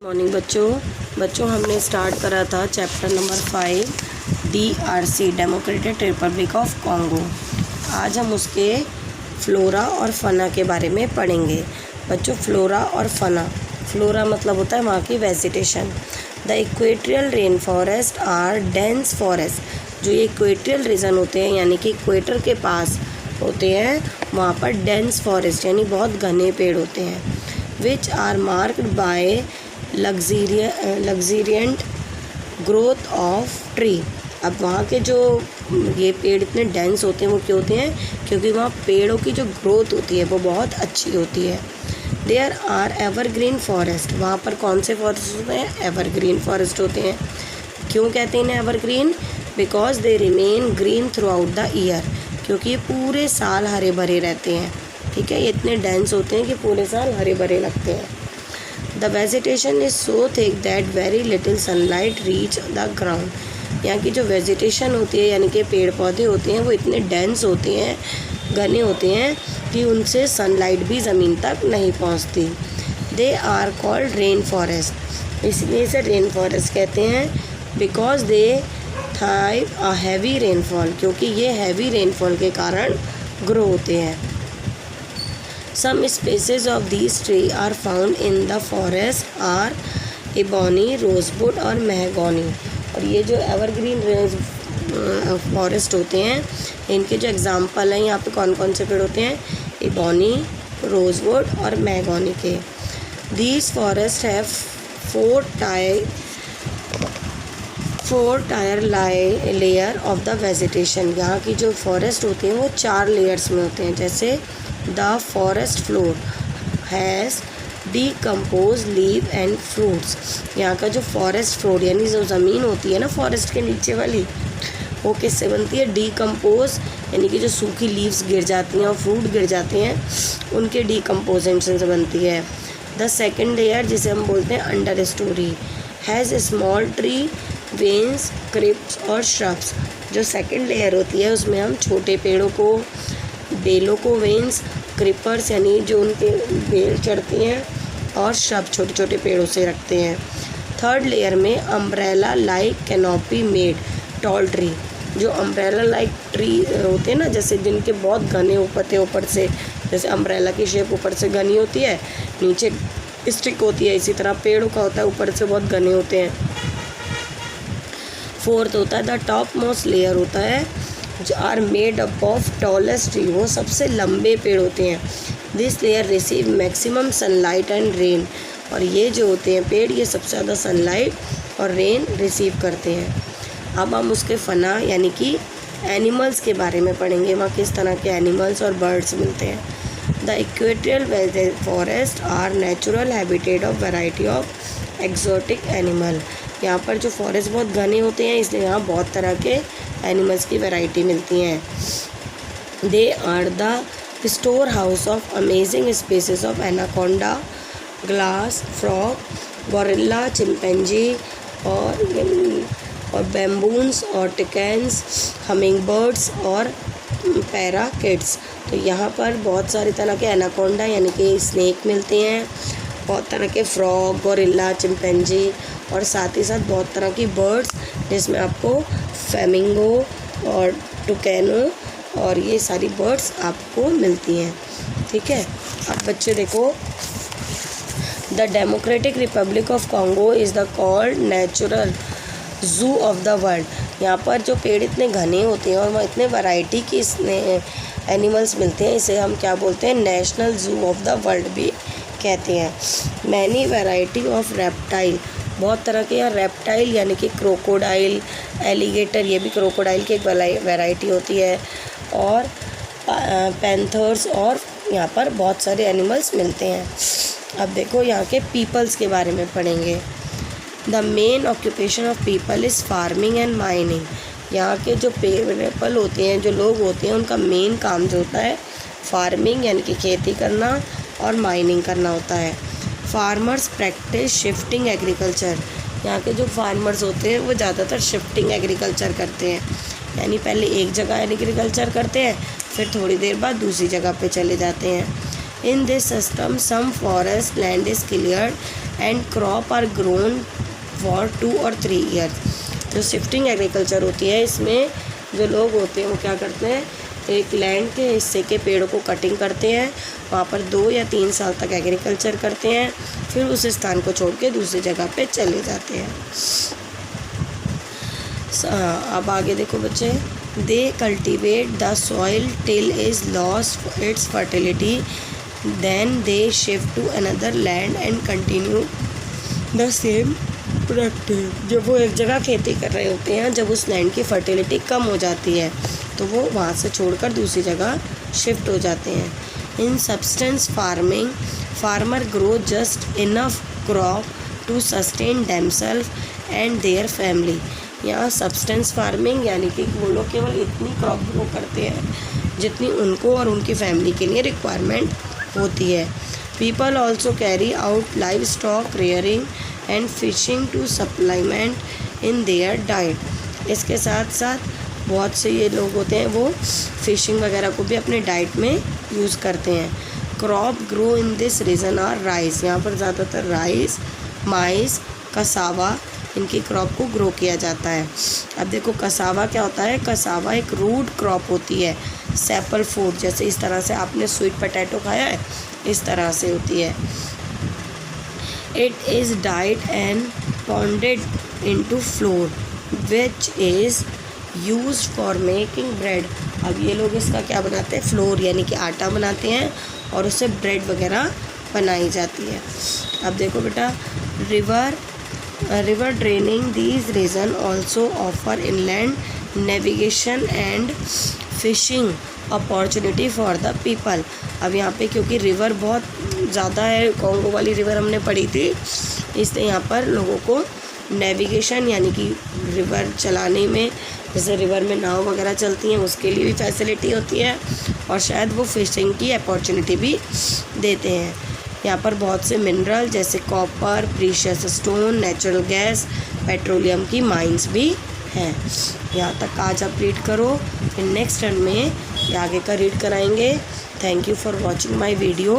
Morning बच्चों हमने start करा था chapter number 5 DRC democratic Republic of Congo. आज हम उसके फ्लोरा और फना के बारे में पढ़ेंगे। बच्चों, फ्लोरा और फना, फ्लोरा मतलब होता है वहाँ की vegetation. The equatorial rain forest are dense forest. जो ये इक्वेटोरियल रीजन होते हैं यानी कि इक्वेटर के पास होते हैं, वहाँ पर डेंस फॉरेस्ट यानी बहुत घने पेड़ होते हैं। Which are marked by luxuriant growth of tree. अब वहाँ के जो ये पेड़ इतने डेंस होते हैं वो क्यों होते हैं? क्योंकि वहाँ पेड़ों की जो ग्रोथ होती है वो बहुत अच्छी होती है। There are evergreen forest. वहाँ पर कौन से फॉरेस्ट होते हैं? एवरग्रीन फॉरेस्ट होते हैं। क्यों कहते हैं इन्हें evergreen? Because they remain green through out the year. क्योंकि ये पूरे साल हरे भरे रहते हैं। ठीक है, ये इतने डेंस होते हैं कि पूरे साल हरे भरे लगते हैं। The vegetation is so thick that very little sunlight reach the ground. यहाँ की जो वेजिटेशन होती है यानी कि पेड़ पौधे होते हैं वो इतने डेंस होते हैं, घने होते हैं कि उनसे सनलाइट भी ज़मीन तक नहीं पहुँचती। They are called rain forest. इसलिए इसे रेन फॉरेस्ट कहते हैं। Because they thrive a heavy rainfall. क्योंकि ये हैवी रेनफॉल के कारण ग्रो होते हैं। Some species of these trees are found in the forest are ebony, rosewood और mahogany। और ये जो एवरग्रीन फॉरेस्ट होते हैं इनके जो एग्जांपल हैं यहाँ पे कौन कौन से पेड़ होते हैं? ebony, rosewood और mahogany के। These forests have four tier layer of the vegetation। यहाँ की जो फॉरेस्ट होती हैं वो 4 लेयर्स में होते हैं। जैसे The forest floor has decomposed leaf and fruits। यहाँ का जो फॉरेस्ट फ्लोर यानी जो ज़मीन होती है ना फॉरेस्ट के नीचे वाली, वो किससे बनती है? डीकम्पोज यानी कि जो सूखी लीव्स गिर जाती हैं और फ्रूट गिर जाते हैं उनके डीकम्पोजेशन से बनती है। द सेकेंड लेयर जिसे हम बोलते हैं understory has small tree vines creeps और श्रब्स। जो सेकेंड लेयर होती है उसमें हम छोटे पेड़ों को, बेलों को वेन्स, क्रिपर्स यानी जो उनके बेल चढ़ती हैं, और श्रब छोटे छोटे पेड़ों से रखते हैं। थर्ड लेयर में umbrella like canopy made tall tree. जो अम्ब्रेला लाइक ट्री होते हैं ना, जैसे जिनके बहुत घने ऊपर से, जैसे अम्ब्रेला की शेप ऊपर से घनी होती है, नीचे स्टिक होती है, इसी तरह पेड़ों का होता है, ऊपर से बहुत घने होते हैं। फोर्थ होता है द टॉप मोस्ट लेयर होता है जो are made up of tallest tree. वो सबसे लंबे पेड़ होते हैं। This layer receive maximum sunlight and rain. और ये जो होते हैं पेड़ ये सबसे ज़्यादा सनलाइट और रेन रिसीव करते हैं। अब हम उसके फना यानी कि एनिमल्स के बारे में पढ़ेंगे। वहाँ किस तरह के एनिमल्स और बर्ड्स मिलते हैं। The equatorial forest are natural habitat of variety of exotic animal. यहाँ पर जो फॉरेस्ट बहुत घने होते हैं इसलिए यहाँ बहुत तरह के एनिमल्स की वैरायटी मिलती हैं। They are the store house of amazing species of anaconda, glass frog, gorilla, chimpanzee और बैम्बून्स और टिकैन्स, हमिंग बर्ड्स और पैराकिड्स। तो यहाँ पर बहुत सारे तरह के एनाकोंडा यानी कि स्नेक मिलते हैं, बहुत तरह के फ्रॉग, गोरिल्ला, चिंपैंजी और साथ ही साथ बहुत तरह की बर्ड्स जिसमें आपको फ्लेमिंगो और टुकैनो और ये सारी बर्ड्स आपको मिलती हैं। ठीक है, अब बच्चे देखो, the democratic Republic of Congo is the called natural zoo of the world. यहाँ पर जो पेड़ इतने घने होते हैं और वहाँ इतने वैरायटी की एनिमल्स मिलते हैं, इसे हम क्या बोलते हैं? National zoo of the world भी कहते हैं। Many variety of reptile. बहुत तरह के यहाँ रेप्टाइल यानी कि क्रोकोडाइल, एलिगेटर, ये भी क्रोकोडाइल की एक वैरायटी होती है, और पैंथर्स, और यहाँ पर बहुत सारे एनिमल्स मिलते हैं। अब देखो यहाँ के पीपल्स के बारे में पढ़ेंगे। The main occupation of people is farming and mining. यहाँ के जो पीपल होते हैं, जो लोग होते हैं, उनका मेन काम जो होता है फार्मिंग यानी कि खेती करना और माइनिंग करना होता है। Farmers practice shifting agriculture. यहाँ के जो फार्मर्स होते हैं वो ज़्यादातर शिफ्टिंग एग्रीकल्चर करते हैं, यानी पहले एक जगह एग्रीकल्चर करते हैं फिर थोड़ी देर बाद दूसरी जगह पे चले जाते हैं। In this system, some forest land is cleared and crop are grown for 2 और 3 ईयर्स। जो शिफ्टिंग एग्रीकल्चर होती है, इसमें जो लोग होते हैं वो क्या करते हैं, एक लैंड के हिस्से के पेड़ों को कटिंग करते हैं, वहाँ पर 2 या 3 साल तक एग्रीकल्चर करते हैं, फिर उस स्थान को छोड़ के दूसरी जगह पे चले जाते हैं। अब आगे देखो बच्चे, they cultivate the soil till is lost its fertility, then they shift to another land and continue the same practice. जब वो एक जगह खेती कर रहे होते हैं, जब उस लैंड की फर्टिलिटी कम हो जाती है तो वो वहाँ से छोड़कर दूसरी जगह शिफ्ट हो जाते हैं। In subsistence farming farmer grow just enough crop to sustain themselves and their family. यहाँ सब्सटेंस फार्मिंग यानी कि वो लोग केवल इतनी क्रॉप ग्रो करते हैं जितनी उनको और उनकी फैमिली के लिए रिक्वायरमेंट होती है। People also carry out livestock rearing and fishing to supplement in their diet. इसके साथ साथ बहुत से ये लोग होते हैं वो फिशिंग वगैरह को भी अपने डाइट में यूज़ करते हैं। Crop grow in this region are rice. यहाँ पर ज़्यादातर राइस, माइस, कसावा, इनकी क्रॉप को ग्रो किया जाता है। अब देखो कसावा क्या होता है, कसावा एक रूट क्रॉप होती है, सैपल फूड, जैसे इस तरह से आपने स्वीट पोटैटो खाया है, इस तरह से होती है। इट इज़ डाइड and pounded into flour which is use for making bread. अब ये लोग इसका क्या बनाते हैं, फ्लोर यानी कि आटा बनाते हैं और उससे ब्रेड वगैरह बनाई जाती है। अब देखो बेटा, river draining these region also offer inland navigation and fishing opportunity for the people. अब यहाँ पे क्योंकि रिवर बहुत ज़्यादा है, कॉन्गो वाली रिवर हमने पढ़ी थी, इसलिए यहाँ पर लोगों को नेविगेशन यानी कि रिवर चलाने में, जैसे रिवर में नाव वगैरह चलती हैं, उसके लिए भी फैसिलिटी होती है और शायद वो फिशिंग की अपॉर्चुनिटी भी देते हैं। यहाँ पर बहुत से मिनरल जैसे copper, precious stone, natural gas, petroleum की माइंस भी हैं। यहाँ तक आज आप रीड करो, फिर नेक्स्ट टर्न में आगे का रीड कराएंगे। Thank you for watching my video.